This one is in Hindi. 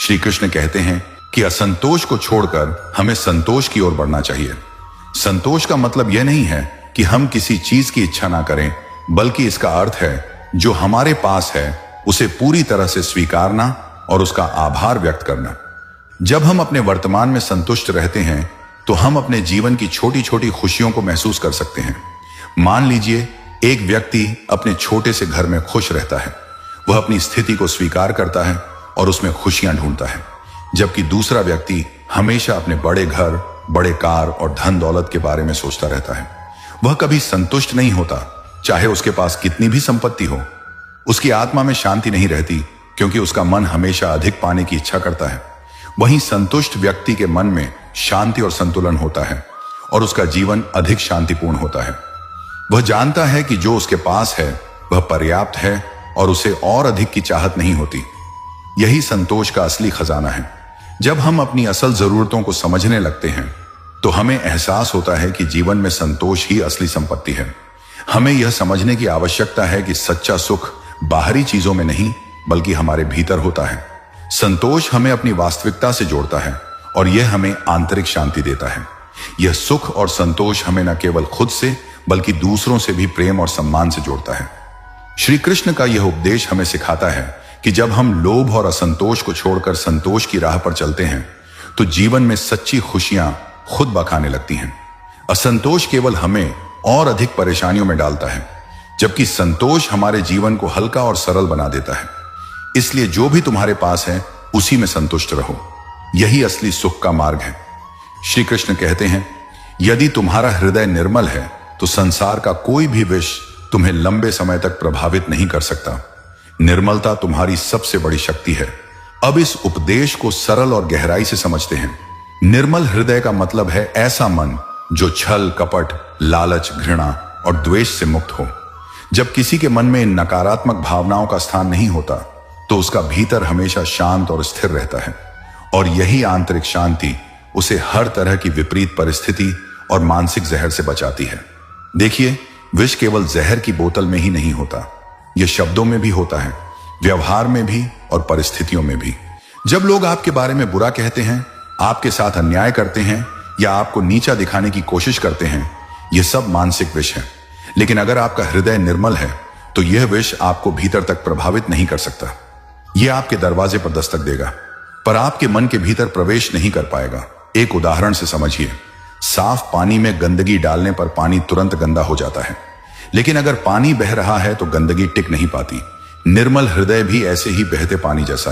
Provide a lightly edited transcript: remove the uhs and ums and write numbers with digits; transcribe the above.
श्री कृष्ण कहते हैं कि असंतोष को छोड़कर हमें संतोष की ओर बढ़ना चाहिए। संतोष का मतलब यह नहीं है कि हम किसी चीज की इच्छा ना करें, बल्कि इसका अर्थ है जो हमारे पास है उसे पूरी तरह से स्वीकारना और उसका आभार व्यक्त करना। जब हम अपने वर्तमान में संतुष्ट रहते हैं तो हम अपने जीवन की छोटी छोटी खुशियों को महसूस कर सकते हैं। मान लीजिए एक व्यक्ति अपने छोटे से घर में खुश रहता है, वह अपनी स्थिति को स्वीकार करता है और उसमें खुशियां ढूंढता है, जबकि दूसरा व्यक्ति हमेशा अपने बड़े घर, बड़े कार और धन दौलत के बारे में सोचता रहता है। वह कभी संतुष्ट नहीं होता, चाहे उसके पास कितनी भी संपत्ति हो। उसकी आत्मा में शांति नहीं रहती क्योंकि उसका मन हमेशा अधिक पाने की इच्छा करता है। वहीं संतुष्ट व्यक्ति के मन में शांति और संतुलन होता है और उसका जीवन अधिक शांतिपूर्ण होता है। वह जानता है कि जो उसके पास है वह पर्याप्त है और उसे और अधिक की चाहत नहीं होती। यही संतोष का असली खजाना है। जब हम अपनी असल जरूरतों को समझने लगते हैं तो हमें एहसास होता है कि जीवन में संतोष ही असली संपत्ति है। हमें यह समझने की आवश्यकता है कि सच्चा सुख बाहरी चीजों में नहीं बल्कि हमारे भीतर होता है। संतोष हमें अपनी वास्तविकता से जोड़ता है और यह हमें आंतरिक शांति देता है। यह सुख और संतोष हमें न केवल खुद से बल्कि दूसरों से भी प्रेम और सम्मान से जोड़ता है। श्री कृष्ण का यह उपदेश हमें सिखाता है कि जब हम लोभ और असंतोष को छोड़कर संतोष की राह पर चलते हैं तो जीवन में सच्ची खुशियां खुद बखाने लगती हैं। असंतोष केवल हमें और अधिक परेशानियों में डालता है, जबकि संतोष हमारे जीवन को हल्का और सरल बना देता है। इसलिए जो भी तुम्हारे पास है उसी में संतुष्ट रहो। यही असली सुख का मार्ग है। श्री कृष्ण कहते हैं, यदि तुम्हारा हृदय निर्मल है तो संसार का कोई भी विष तुम्हें लंबे समय तक प्रभावित नहीं कर सकता। निर्मलता तुम्हारी सबसे बड़ी शक्ति है। अब इस उपदेश को सरल और गहराई से समझते हैं। निर्मल हृदय का मतलब है ऐसा मन जो छल, कपट, लालच, घृणा और द्वेष से मुक्त हो। जब किसी के मन में इन नकारात्मक भावनाओं का स्थान नहीं होता तो उसका भीतर हमेशा शांत और स्थिर रहता है और यही आंतरिक शांति उसे हर तरह की विपरीत परिस्थिति और मानसिक जहर से बचाती है। देखिए, विष केवल जहर की बोतल में ही नहीं होता, यह शब्दों में भी होता है, व्यवहार में भी और परिस्थितियों में भी। जब लोग आपके बारे में बुरा कहते हैं, आपके साथ अन्याय करते हैं या आपको नीचा दिखाने की कोशिश करते हैं, यह सब मानसिक विष है। लेकिन अगर आपका हृदय निर्मल है तो यह विष आपको भीतर तक प्रभावित नहीं कर सकता। यह आपके दरवाजे पर दस्तक देगा पर आपके मन के भीतर प्रवेश नहीं कर पाएगा। एक उदाहरण से समझिए, साफ पानी में गंदगी डालने पर पानी तुरंत गंदा हो जाता है, लेकिन अगर पानी बह रहा है तो गंदगी टिक नहीं पाती। निर्मल हृदय भी ऐसे ही बहते पानी जैसा है।